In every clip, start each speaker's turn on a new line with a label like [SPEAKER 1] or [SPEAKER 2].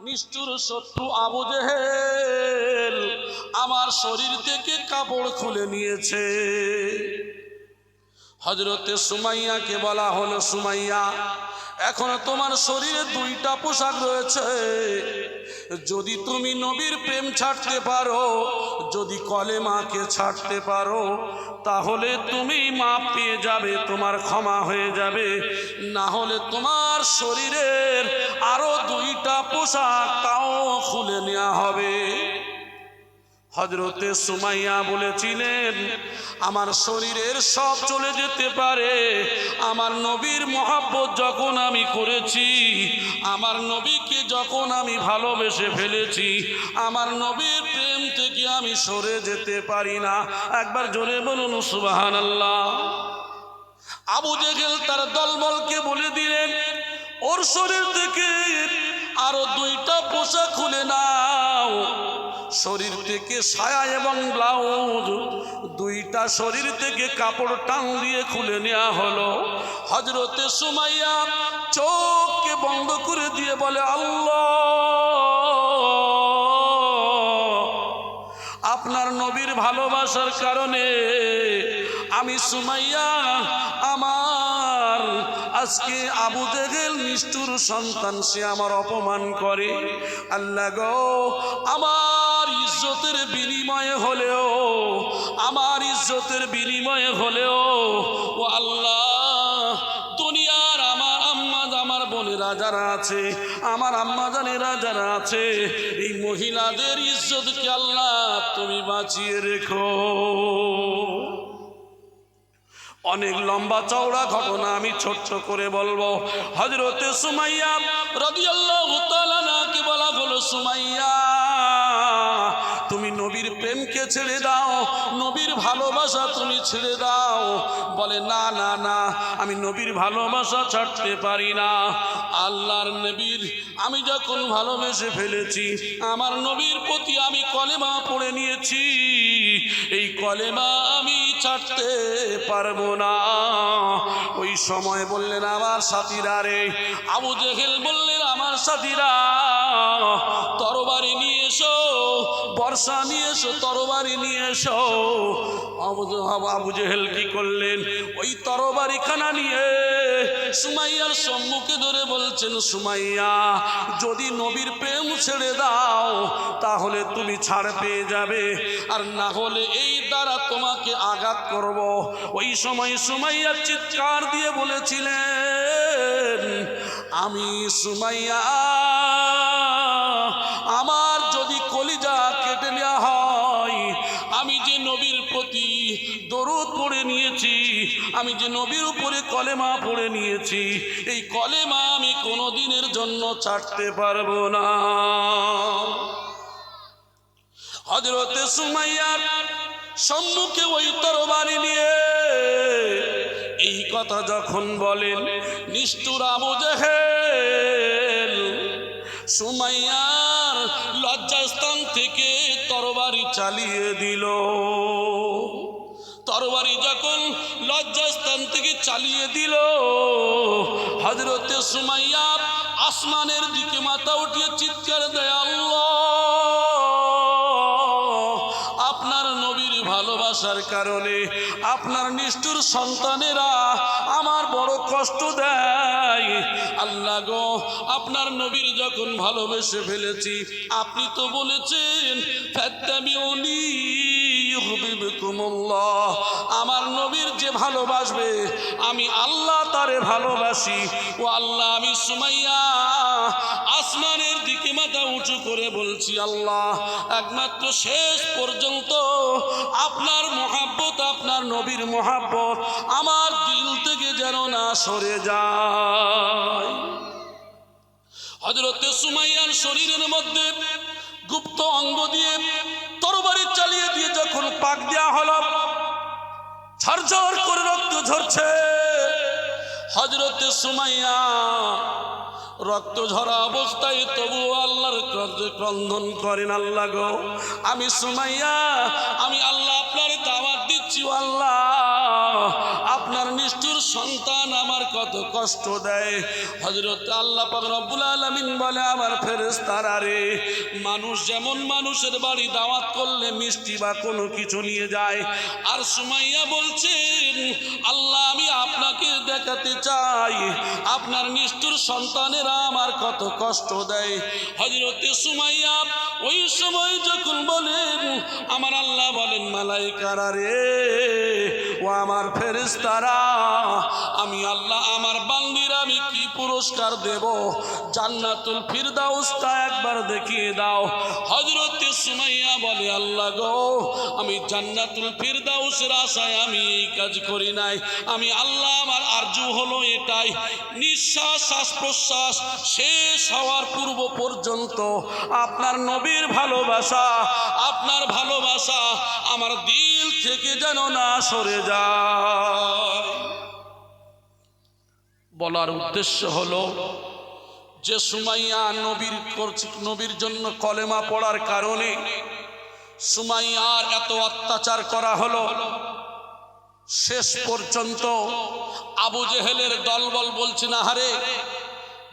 [SPEAKER 1] নিষ্ঠুর শত্রু আবু জেহেল আমার শরীর থেকে কাপড় খুলে নিয়েছে। হযরতে সুমাইয়াকে বলা হলো, সুমাইয়া এখন তোমার শরীরে দুইটা পোশাক রয়েছে, যদি তুমি নবীর প্রেম ছাড়তে পারো, যদি কলেমাকে ছাড়তে পারো, তাহলে তুমি মাপ পেয়ে যাবে, তোমার ক্ষমা হয়ে যাবে, না হলে তোমার শরীরের আরো দুইটা পোশাক তাও খুলে নেওয়া হবে। হযরতে সুমাইয়া বলেছিলেন, আমার শরীরের সব চলে যেতে পারে, আমার নবীর মহব্বত যখন আমি করেছি, আমার নবীকে যখন আমি ভালোবেসে ফেলেছি, আমার নবীর প্রেম থেকে আমি সরে যেতে পারি না। একবার জোরে বলুন সুবহানাল্লাহ। আবু জেহেল তার দলবলকে বলে দিলেন, ওর শরীর থেকে আরো দুইটা পোশাক খুলে নাও। শরীর থেকে সায়া এবং ব্লাউজ দুইটা শরীর থেকে কাপড় টান দিয়ে খুলে নেওয়া হলো। হযরতে সুমাইয়া চোখকে বন্ধ করে দিয়ে বলে, আল্লাহ, আপনার নবীর ভালোবাসার কারণে আমি সুমাইয়া আমার আজকে আবু জেহেল নিষ্ঠুর সন্তান, সে আমার অপমান করে। আল্লাহ গো, আমার ইজ্জতের বিনিময়ে হলেও, আমার ইজ্জতের বিনিময়ে হলেও, ও আল্লাহ, দুনিয়ার আমার আম্মা, আমার বোনেরা যারা আছে, আমার আম্মা জানেরা যারা আছে, এই মহিলাদের ইজ্জতকে আল্লাহ তুমি বাঁচিয়ে রেখো। অনেক লম্বা চওড়া ঘটনা আমি ছোট্ট করে বলবো। হযরতে সুমাইয়া রাদিয়াল্লাহু তাআলা আনহাকে বলা হলো, সুমাইয়া তুমি নবীর প্রেমকে ছেড়ে দাও, নবীর ভালোবাসা তুমি ছেড়ে দাও। বলে, না না না, আমি নবীর ভালোবাসা ছাড়তে পারি না। আল্লাহর নবীর আমি যখন ভালোবেসে ফেলেছি, আমার নবীর প্রতি আমি কলেমা পড়ে নিয়েছি, এই কলেমা আমি ছাড়তে পারবো না। ওই সময় বললেন, আমার সাথীরা রে, আবু জেহেল বললেন, আমার সাথীরা তরবারি নিয়ে এসো, বর্ষা নিয়ে এসো, তরবারি নিয়ে এসো। আবু জেহেল কি করলেন, ওই তরবারি খানা নিয়ে সুমাইয়ার সম্মুখে ধরে বলছেন, সুমাইয়া যদি নবীর প্রেম ছেড়ে দাও তাহলে তুমি ছাড় পেয়ে যাবে, আর না হলে এই দ্বারা তোমাকে আঘাত করব। ওই সময় সুমাইয়া চিৎকার দিয়ে বলেছিলেন, আমি সুমাইয়া, আমার যদি কলিজা কেটে নেওয়া হয়, আমি যে নবীর প্রতি দরুদ পড়ে নিয়েছি, আমি যে নবীর উপরে কলেমা পড়ে নিয়েছি, এই কলেমা আমি কোনো দিনের জন্য ছাড়তে পারবো না। হযরতে সুমাইয়ার সম্মুখে ওই তরবারি নিয়ে এই কথা যখন বলেন, নিষ্ঠুর আবু জেহেল সুমাইয়ার লজ্জাস্থান থেকে তরবারি চালিয়ে দিল। তরবারি যখন লজ্জাস্থান থেকে চালিয়ে দিল, হযরতে সুমাইয়া আসমানের দিকে মাথা উঠিয়ে চিৎকার দেয়, আল্লাহ, আপনার নবীর ভালোবাসার কারণে আপনার নিষ্ঠুর সন্তানেরা আমার বড় কষ্ট দেয়। আল্লাহ গো, আপনার নবীর যখন ভালোবেসে ফেলেছি, আপনি তো বলেছেন, ফাত্তাবিউনি ইউহিব্বুকুমুল্লাহ, আমার নবীর যে ভালোবাসবে আমি আল্লাহ তারে ভালোবাসি। ও আল্লাহ, আমি সুমাইয়া আসমানের দিকে মাথা উঁচু করে বলছি, আল্লাহ, একমাত্র শেষ পর্যন্ত আপনার মহব্বত, আপনার নবীর মহব্বত আমার দিল থেকে যেন না সরে যায়। হযরতে সুমাইয়ার শরীরের মধ্যে গুপ্ত অঙ্গ দিয়ে তরবারি চালিয়ে দিয়ে যখন পাক দেওয়া হলো, ঝরঝর করে রক্ত ঝরছে। হযরতে সুমাইয়া রক্ত ঝরা অবস্থায় তবু আল্লাহর ক্রন্দন করেন, আল্লাহ গো, আমি সুমাইয়া, আমি আল্লাহ আপনার দাওয়াত দিচ্ছি, আল্লাহ আপনার নিষ্ঠুর সন্তান আমার কত কষ্ট দেয়। হযরত আল্লাহ পাক রব্বুল আলামিন বলে, আমার ফেরেশতারা রে, মানুষ যেমন মানুষের বাড়ি দাওয়াত করলে মিষ্টি বা কোনো কিছু নিয়ে যায়, আর সুমাইয়া বলছেন, আল্লাহ আমি আপনাকে দেখাতে চাই আপনার নিষ্ঠুর সন্তানেরা আমার কত কষ্ট দেয়। হযরতে সুমাইয়া ওই সময় যখন বলেন, আমার আল্লাহ বলেন, মালাইকারা রে, ও আমার ফেরেশতারা, আমি আল্লাহ আমার বান্দির আমি কি পুরস্কার দেব, জান্নাতুল ফিরদাউসটা একবার দেখিয়ে দাও। হযরতে সুমাইয়া বলে, আল্লাহ গো, আমি জান্নাতুল ফিরদাউসের আশায় আমি এই কাজ করি নাই। আমি আল্লাহ আমার আরজু হলো এটাই, নিঃশ্বাস শ্বাস প্রশ্বাস শেষ হওয়ার পূর্ব পর্যন্ত আপনার নবীর ভালোবাসা, আপনার ভালোবাসা আমার দিল থেকে যেন না সরে যায়। বলার উদ্দেশ্য হলো যে সুমাইয়া নবীর জন্য কলেমা পড়ার কারণে সুমাইয়ার এত অত্যাচার করা হলো, শেষ পর্যন্ত আবু জেহেলের দলবল বলছে, না হারে,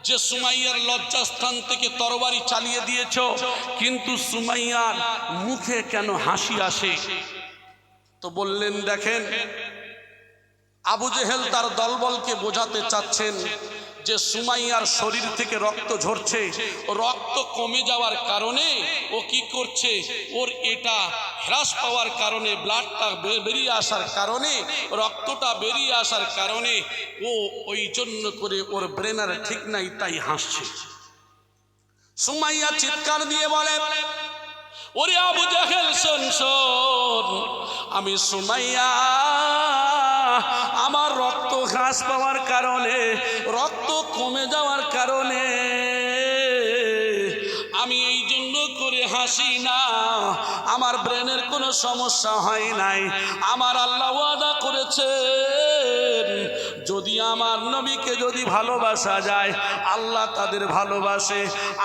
[SPEAKER 1] যে সুমাইয়ার লজ্জাস্থান থেকে তরবারি চালিয়ে দিয়েছ, কিন্তু সুমাইয়ার মুখে কেন হাসি আসে? তো বললেন, দেখেন, আবু জেহেল তার দলবলকে বোঝাতে চাচ্ছেন যে সুমাইয়ার শরীর থেকে রক্ত ঝরছে, রক্ত কমে যাওয়ার কারণে ও কি করছে, ওর এটা হ্রাস পাওয়ার কারণে, ব্লাডটা বেরিয়ে আসার কারণে, রক্তটা বেরিয়ে আসার কারণে ও ওই জন্য করে ওর ব্রেনার ঠিক নাই, তাই হাসছে। সুমাইয়া চিৎকার দিয়ে বলে, ওরে আবু জেহেল, শোন শোন, আমি সুমাইয়া আমার রক্ত হ্রাস পাওয়ার কারণে, রক্ত কমে যাওয়ার কারণে আমি এই জন্য করে হাসি না, আমার ব্রেনের কোনো সমস্যা হয় নাই। আমার আল্লাহ ওয়াদা করেছেন, যদি আমার নবীকে যদি ভালোবাসা যায়, আল্লাহ তাদের ভালোবাসে।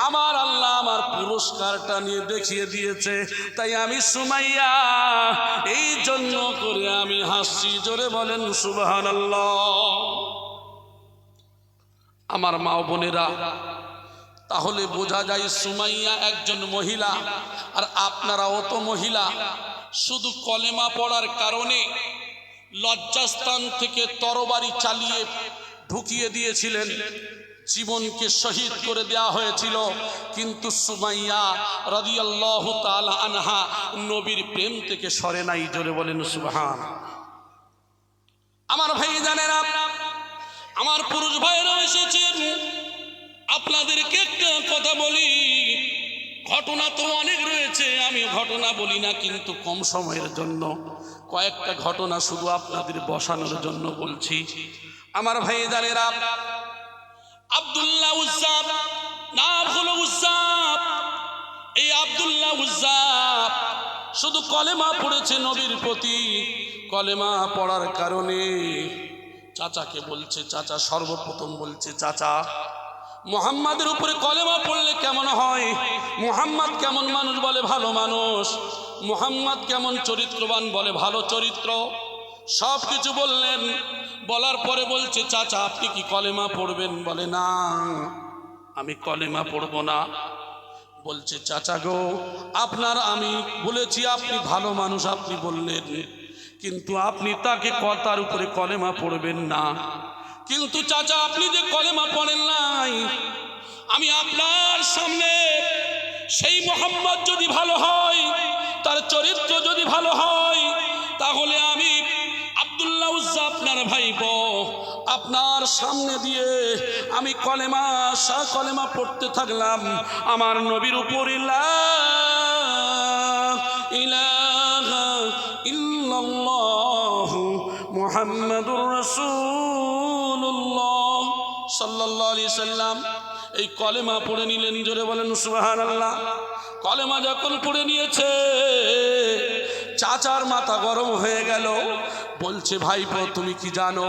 [SPEAKER 1] আমার আল্লাহ আমার পুরস্কারটা নিয়ে দেখিয়ে দিয়েছে, তাই আমি সুমাইয়া এই জন্য করে আমি হাসছি। জোরে বলেন সুবহানাল্লাহ। আমার মা বোনেরা, তাহলে বোঝা যায় সুমাইয়া একজন মহিলা, আর আপনারাও তো মহিলা। শুধু কলেমা পড়ার কারণে লজ্জাস্থান থেকে তরবারি চালিয়ে ঢুকিয়ে দিয়েছিলেন, জীবনকে শহীদ করে দেয়া হয়েছিল, কিন্তু সুমাইয়া রাদিয়াল্লাহু তাআলা আনহা নবীর প্রেম থেকে সরে নাই। জোরে বলেন সুবহান। আমার ভাই জানেরা, আমার পুরুষ ভাইরা এসেছেন, আপনাদেরকে একটা কথা বলি, ঘটনা তো অনেক রয়েছে, আমি ঘটনা বলি না, কিন্তু কম সময়ের জন্য কয়েকটা ঘটনা শুধু আপনাদের বসানোর জন্য বলছি। আমার ভাই জানেরা, আব্দুল্লাহ উজ্জাব নাম হলো উজ্জাব। এই আব্দুল্লাহ উজ্জাব শুধু কলেমা পড়েছে নবীর প্রতি, কলেমা পড়ার কারণে চাচাকে বলছে, চাচা সর্বপ্রথম বলছে, চাচা মুহাম্মাদের উপরে কলেমা পড়লে কেমন হয়? মুহাম্মদ কেমন মানুষ? বলে ভালো মানুষ। মুহাম্মদ কেমন চরিত্রবান? বলে ভালো চরিত্র। সব কিছু বললেন, বলার পরে বলছে, চাচা আপনি কি কলেমা পড়বেন? বলে না, আমি কলেমা পড়ব না। বলছে, চাচা গো, আপনার আমি বলেছি আপনি ভালো মানুষ, আপনি বললেন, কিন্তু আপনি তাকে কথার উপরে কলেমা পড়বেন না। কিন্তু চাচা আপনি যে কলেমা পড়েন নাই, আমি আপনার সামনে সেই মুহাম্মদ যদি ভালো হয়, তার চরিত্র যদি ভালো হয়, তাহলে আমি আব্দুল্লাহ উজ্জা আপনার ভাইপো, আপনার সামনে দিয়ে আমি কলেমা পড়তে থাকলাম, আমার নবীর উপর লা ইলাহা ইল্লাল্লাহু মুহাম্মাদুর রাসূলুল্লাহ সাল্লাল্লাহু আলাইহি সাল্লাম এই কলেমা পড়ে নিলেন। জোরে বলেন সুবহানাল্লাহ। কলেমা যখন পড়ে নিয়েছে, চাচার মাথা গরম হয়ে গেল। বলছে, ভাইপো তুমি কি জানো,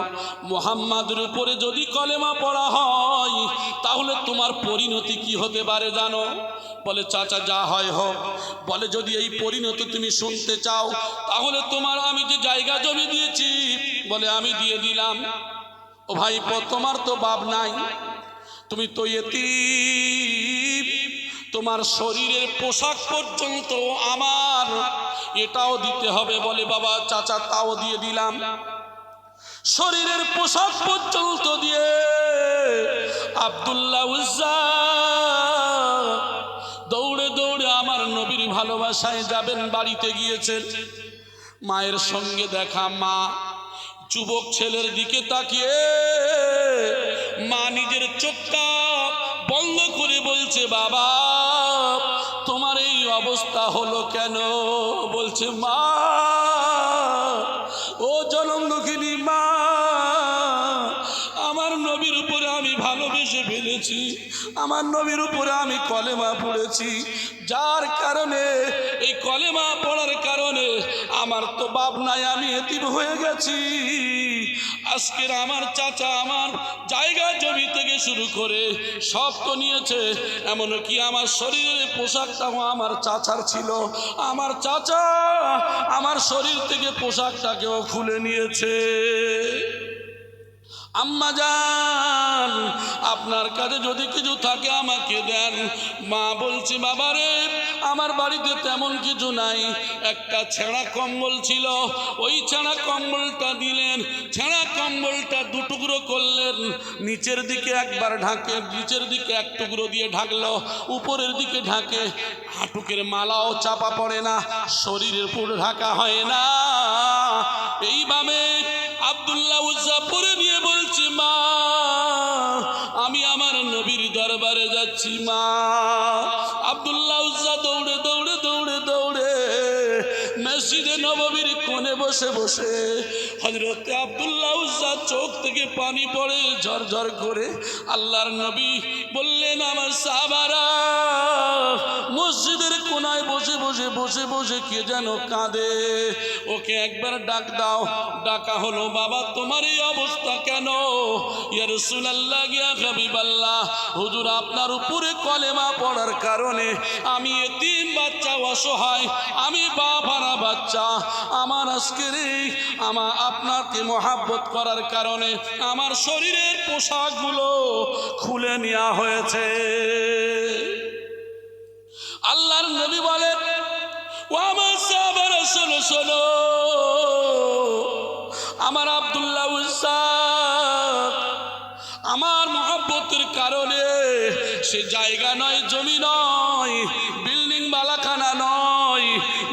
[SPEAKER 1] মুহাম্মাদের উপরে যদি কলেমা পড়া হয় তাহলে তোমার পরিণতি কি হতে পারে জানো? বলে, চাচা যা হয় হোক। বলে, যদি এই পরিণতি তুমি শুনতে চাও, তাহলে তোমার আমি যে জায়গা জমি দিয়েছি, বলে আমি দিয়ে দিলাম। ও ভাইপো, তোমার তো বাপ নাই, তুমি তো ইতিম, তোমার শরীরের পোশাক পর্যন্ত আমার, এটাও দিতে হবে। বলে বাবা চাচা তাও দিয়ে দিলাম। শরীরের পোশাক পর্যন্ত দিয়ে আব্দুল্লাহ উজ্জা দৌড়ে দৌড়ে আমার নবীর ভালোবাসায় যাবেন। বাড়িতে গিয়েছেন, মায়ের সঙ্গে দেখা। মা যুবক ছেলের দিকে তাকিয়ে মা নিজের চোখটা বন্ধ করে বলছে, বাবা তোমার এই অবস্থা হলো কেন? বলছে, মা ও জনম দুঃখিনী মা, আমার নবীর উপরে আমি ভালোবেসে ফেলেছি, আমার নবীর উপরে আমি কলেমা পড়েছি, যার কারণে এই কলেমা পড়ার কারণে আমার তো বাপ নাই, আমি এতিম হয়ে গেছি। আজকের আমার চাচা আমার জায়গা জমি থেকে শুরু করে সব তো নিয়েছে, এমনকি আমার শরীরের পোশাকটাও আমার চাচার ছিল। আমার চাচা আমার শরীর থেকে পোশাকটাকেও খুলে নিয়েছে। আম্মা জান, আপনার কাছে যদি কিছু থাকে আমাকে দেন। মা বলছে, বাবারে আমার বাড়িতে তেমন কিছু নাই, একটা ছেঁড়া কম্বল ছিল, ওই ছেঁড়া কম্বলটা দিলেন। ছেঁড়া কম্বলটা দুটুকরো করলেন, নিচের দিকে একবার ঢাকে, নিচের দিকে এক টুকরো দিয়ে ঢাকলো, উপরের দিকে ঢাকে। হাঁটুকের মালাও চাপা পড়ে না, শরীরের পুরো ঢাকা হয় না। এইভাবে আব্দুল্লাহ উজ্জা পরে নিয়ে বলছি, মা আমি আমার নবীর দরবারে যাচ্ছি। মা আব্দুল্লাহ উজ্জা দৌড়ে দৌড়ে দৌড়ে দৌড়ে মসজিদে নববীর কোণে বসে বসে হযরত আব্দুল্লাহ উজ্জা চোখ থেকে পানি পড়ে ঝরঝর করে। আল্লাহর নবী বললেন, আমার সাহাবারা মসজিদের কোণায় বসে বসে বসে বসে কে যেন কাঁদে, ওকে একবার ডাক দাও। ডাকা হলো, বাবা তোমার এই অবস্থা কেন? ইয়া রাসূলুল্লাহ, ইয়া হাবিবাল্লাহ, হুজুর আপনার উপরে কলেমা পড়ার কারণে আমি এতিম বাচ্চা, অসহায়, আমি বাবারা বাচ্চা, আমার আজকের আমার আপনাকে মহাব্বত করার কারণে আমার শরীরের পোশাকগুলো খুলে নেওয়া হয়েছে। আল্লাহর নবী বলেন, ও আমার সাহাবারা শোনো শোনো, আমার আব্দুল্লাহ উজ্জা আমার মহব্বতের কারণে সে জায়গা নয়, জমি নয়, বিল্ডিং বালাখানা নয়,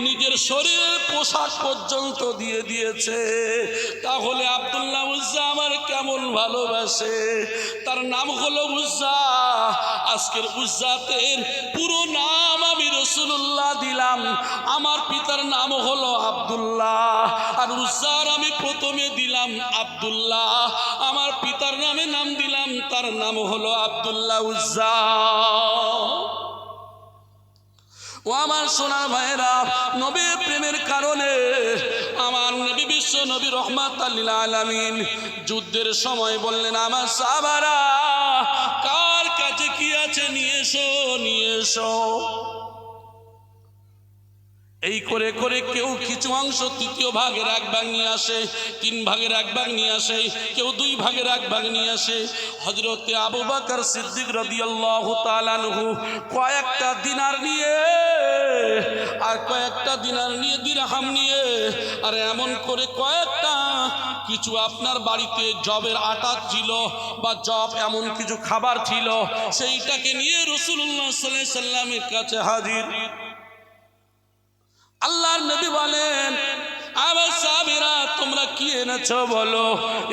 [SPEAKER 1] নিজের শরীরের পোশাক পর্যন্ত দিয়ে দিয়েছে। তাহলে আব্দুল্লাহ উজ্জা আমার কেমন ভালোবাসে। তার নাম হলো উজ্জা। আজকের উজ্জাতের পুরো নাম আমি রাসূলুল্লাহ দিলাম। আমার পিতার নাম হলো আব্দুল্লাহ, আর উজ্জার আমি প্রথমে দিলাম আব্দুল্লাহ। আমার পিতার নামে নাম দিলাম, তার নাম হলো আব্দুল্লাহ উজ্জা। ও আমার সোনার ভাইরা, নবীর প্রেমের কারণে আমার নবী বিশ্ব নবী রহমাতাল লিল আলামিন যুদ্ধের সময় বললেন, আমার সাহাবারা কার কাছে কি আছে নিয়ে এসো, নিয়ে এসো। এই করে করে কেউ কিছু অংশ তৃতীয় ভাগের এক ভাগ নিয়ে আসে, 3 ভাগের এক ভাগ নিয়ে আসে, কেউ 2 ভাগের এক ভাগ নিয়ে আসে। হযরতে আবু বকর সিদ্দিক রাদিয়াল্লাহু তাআলা আনহু কয়েকটা দিনার নিয়ে, আর কয়েকটা দিনার নিয়ে, দিরহাম নিয়ে, আর এমন করে কয়েকটা কিছু আপনার বাড়িতে জবের আটা ছিল বা জব এমন কিছু খাবার ছিল, সেইটাকে নিয়ে রাসূলুল্লাহ সাল্লাল্লাহু আলাইহি সাল্লামের কাছে হাজির। আল্লাহর নবী বলেন, আমার সাহাবীরা তোমরা কি এনেছো বলো।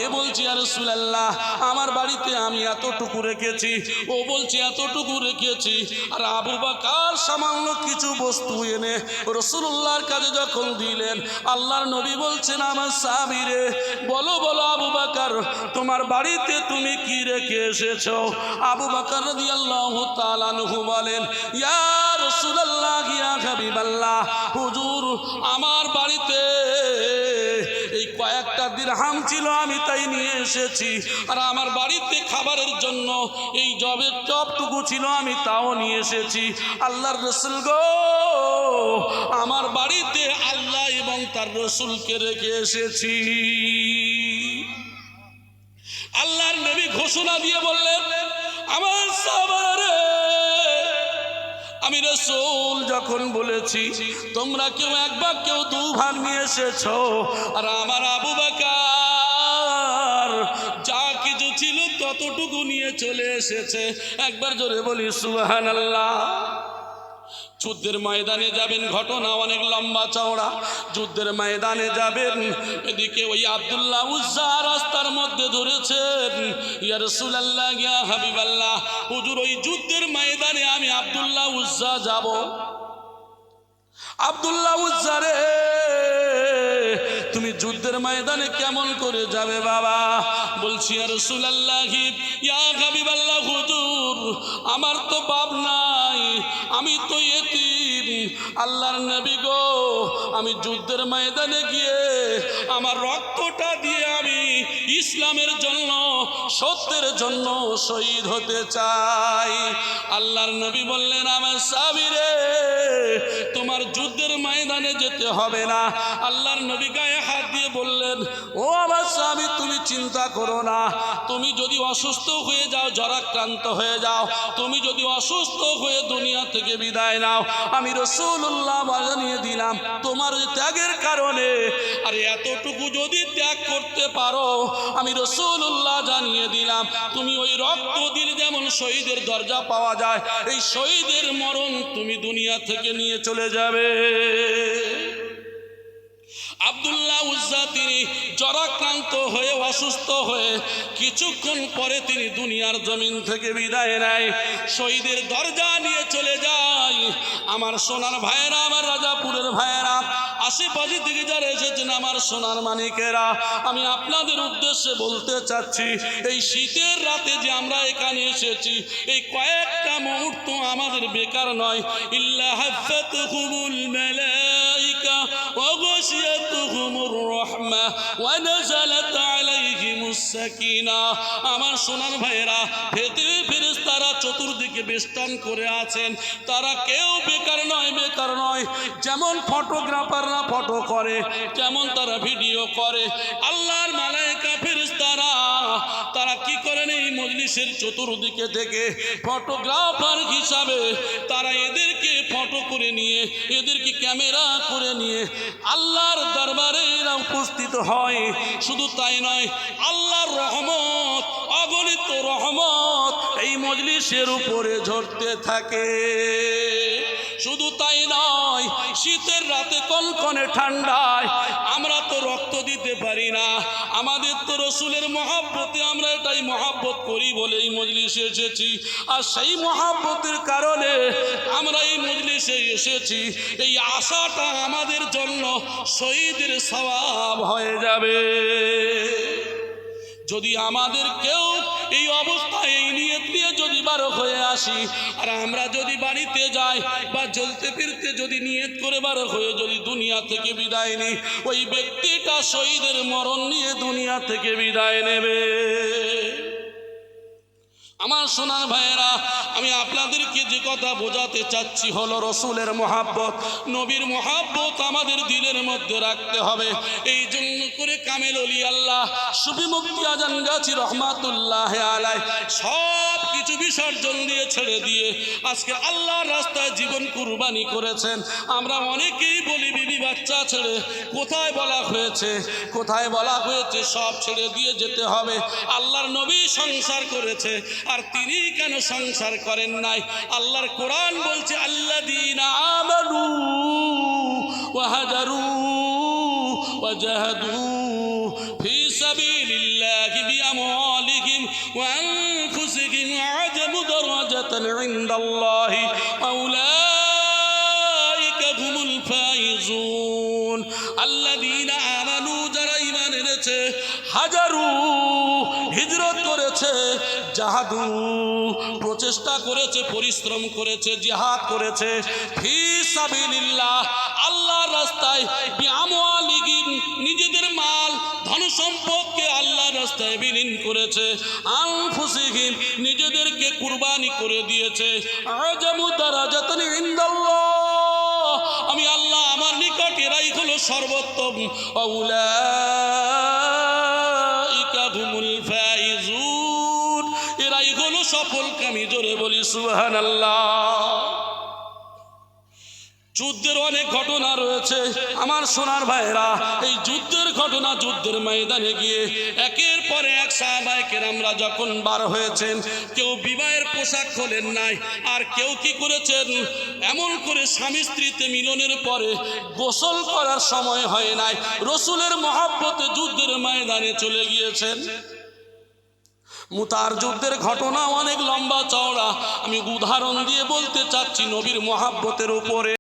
[SPEAKER 1] এ বলছি, ইয়া রাসূলুল্লাহ আমার বাড়িতে আমি এতটুকু রেখেছি, ও বলছে এতটুকু রেখেছি। আর আবু বকর সামান্য কিছু বস্তু এনে রাসূলুল্লাহর কাছে যখন দিলেন, আল্লাহর নবী বলছেন, আমার সাহাবীরে বলো বলো আবু বকর তোমার বাড়িতে তুমি কি রেখে এসেছো। আবু বকর রাদিয়াল্লাহু তাআলা আনহু বলেন, ইয়া রাসূলুল্লাহ, ইয়া হাবিবাল্লাহ, হুজুর আমার বাড়িতে এই কয়েকটা দিরহাম ছিল, আমি তাই নিয়ে এসেছি। আর আমার বাড়িতে খাবারের জন্য এই জবের চপটুকু ছিল, আমি তাও নিয়ে এসেছি। আল্লাহর রাসূল গো, আমার বাড়িতে আল্লাহ এবং তার রাসূলকে রেখে এসেছি। আল্লাহ ঘোষণা দিয়ে বললেন, আমার সাহাবারা রে, আমি রাসূল যখন বলেছি তোমরা কেউ একবার কেউ দুবার নিয়ে এসেছো, আর আমার আবু বকর যা কিছু ছিল ততটুকু নিয়ে চলে এসেছে। একবার জোরে বলি সুবহানাল্লাহ। যুদ্ধের ময়দানে যাবেন, ঘটনা অনেক লম্বা চওড়া। যুদ্ধের ময়দানে যাবেন, এদিকে ওই আব্দুল্লাহ উজ্জা রাস্তার মধ্যে ধরেছেন, ইয়া রাসূলুল্লাহ ইয়া হাবিবাল্লাহ, হুজুর ওই যুদ্ধের ময়দানে আমি আব্দুল্লাহ উজ্জা যাব। আব্দুল্লাহ উজ্জা রে, তুমি যুদ্ধের ময়দানে কেমন করে যাবে বাবা? বলছি ইয়া রাসূলুল্লাহ ইয়া হাবিবাল্লাহ, হুজুর আমার তো বাপ নাই, আমি তো এতিম। আল্লাহর নবী গো, আমি যুদ্ধের ময়দানে গিয়ে আমার রক্তটা দিয়ে আমি ইসলামের জন্য, সত্যের জন্য শহীদ হতে চাই। আল্লাহর নবী বললেন, আমার সাহাবী রে, তোমার যুদ্ধের ময়দানে যেতে হবে না। আল্লাহর নবী গায়ে হাত দিয়ে বললেন, ও আমার সাহাবী, তুমি চিন্তা করো না, তুমি যদি অসুস্থ হয়ে যাও, জ্বরাক্রান্ত হয়ে যাও, তুমি যদি অসুস্থ হয়ে দুনিয়া থেকে বিদায় নাও, আমি রাসূলুল্লাহ জানিয়ে দিলাম তোমার ত্যাগের কারণে, আর এতটুকু যদি ত্যাগ করতে পারো, আমি রাসূলুল্লাহ জানিয়ে দিলাম তুমি ওই রক্ত দিলে যেমন শহীদের দরজা পাওয়া যায়, এই শহীদের মরণ তুমি দুনিয়া থেকে নিয়ে চলে যাবে। আব্দুল্লাহ উজ্জা তিনি জ্বরাক্রান্ত হয়ে, অসুস্থ হয়ে কিছুক্ষণ পরে তিনি দুনিয়ার জমিন থেকে বিদায় নেয়, শহীদের দরজা নিয়ে চলে যায়। আমার সোনার ভাইয়েরা, আমার রাজাপুরের ভাইয়েরা, আশেপাশে থেকে যারা এসেছেন আমার সোনার মানিকেরা, আমি আপনাদের উদ্দেশ্যে বলতে চাচ্ছি, এই শীতের রাতে যে আমরা এখানে এসেছি, এই কয়েকটা মুহূর্ত আমাদের বেকার নয়। ইল্লা হাফাতহুমুল মালাইকা ওয়া গাশিয়াতুহুমুর রাহমা ওয়া নাযালাত আলাইহিমুস সাকিনাহ। আমার সোনার ভাইয়েরা, ফেরেশতারা চতুর্দিকে বেষ্টন করে আছেন, তারা কেউ বেকার নয়, বেকার নয়। যেমন ফটোগ্রাফাররা ফটো করে, যেমন তারা ভিডিও করে, আল্লাহর মালায়েকা ফেরেশতারা তারা কি করেন, এই মজলিসের চতুর্দিকে থেকে ফটোগ্রাফার হিসাবে তারা এদেরকে ফটো করে নিয়ে, এদেরকে ক্যামেরা করে নিয়ে আল্লাহর দরবারে উপস্থিত হয়। শুধু তাই নয়, আল্লাহর রহমত, অগণিত রহমত এই মজলিসের উপরে ঝরতে থাকে। শুধু তাই নয়, শীতের রাতে কনকনে ঠান্ডায় আমরা তো রক্ত দিতে পারি না, আমাদের তো রসুলের মহব্বতে আমরা এটাই মহব্বত করি বলে এই মজলিসে এসেছি, আর সেই মহব্বতের কারণে আমরা এই মজলিসে এসেছি। এই আশাটা আমাদের জন্য শহীদের সওয়াব হয়ে যাবে। যদি আমাদের কেউ এই অবস্থায় এই নিয়ত নিয়ে যদি বারো হয়ে আসি, আর আমরা যদি বাড়িতে যাই বা চলতে ফিরতে যদি নিয়ত করে বারো হয়ে যদি দুনিয়া থেকে বিদায় নিই, ওই ব্যক্তিটা শহীদের মরণ নিয়ে দুনিয়া থেকে বিদায় নেবে। আমার সোনার ভাইয়েরা, আমি আপনাদেরকে যে কথা বোঝাতে চাচ্ছি হলো রসুলের মহাব্বত, নবীর মহাব্বত আমাদের দিলের মধ্যে রাখতে হবে। এই জন্য করে কামেল ওলি আল্লাহ সুফি মুফতি আজান গাছি রহমাতুল্লাহ আলাইহি সব কিছু বিসর্জন দিয়ে ছেড়ে দিয়ে আজকে আল্লাহর রাস্তায় জীবন কুরবানি করেছেন। আমরা অনেকেই বলি বিবি বাচ্চা ছেড়ে, কোথায় বলা হয়েছে, কোথায় বলা হয়েছে সব ছেড়ে দিয়ে যেতে হবে। আল্লাহর নবী সংসার করেছে, আর তিনি কেন সংসার করেন নাই? আল্লাহর কোরআন বলছে, আল্লাযীনা আমানু ওয়া হাজারু ওয়া জাহাদু ফি সাবিলিল্লাহি বিআমওয়ালিহিম ওয়া আনফুসিহিম আ'যামু দারাজাতান ইনদাল্লাহি আউলাইকা হুমুল ফাইজুন। আল্লাযীনা আমানু, যারা ঈমান এনেছে, হাজারু হিজরত করেছে, জাহাদু প্রচেষ্টা করেছে, পরিশ্রম করেছে, জিহাদ করেছে, ফি সাবিলিল্লাহ আল্লাহর রাস্তায়, বিআমওয়ালিহিম নিজেদের মাল ধন সম্পদকে আল্লাহর রাস্তায় বিলীন করেছে, আনফুসিহিম নিজেদেরকে কুরবানি করে দিয়েছে, আ'যামু দারাজাতান ইনদাল্লাহ আমি আল্লাহ আমার নিকট এরাই হলো সর্বোত্তম, আউলাইকা হুমুল ফাইজুন বলি সুবহানাল্লাহ। যুদ্ধের অনেক ঘটনা রয়েছে আমার সোনার ভাইরা। এই যুদ্ধের ঘটনা, যুদ্ধের ময়দানে গিয়ে একের পর এক সাহাবায়ে কেরামরা যখন বার হয়েছেন, কেউ বিবাহের পোশাক খোলেন নাই, আর কেউ কি করেছেন, এমন করে স্বামী স্ত্রীতে মিলনের পরে গোসল করার সময় হয় নাই, রসুলের মহব্বতে যুদ্ধের ময়দানে চলে গিয়েছেন। মুতার যুদ্ধের ঘটনা অনেক লম্বা চওড়া, আমি উদাহরণ দিয়ে বলতে চাচ্ছি নবীর মহব্বতের উপরে।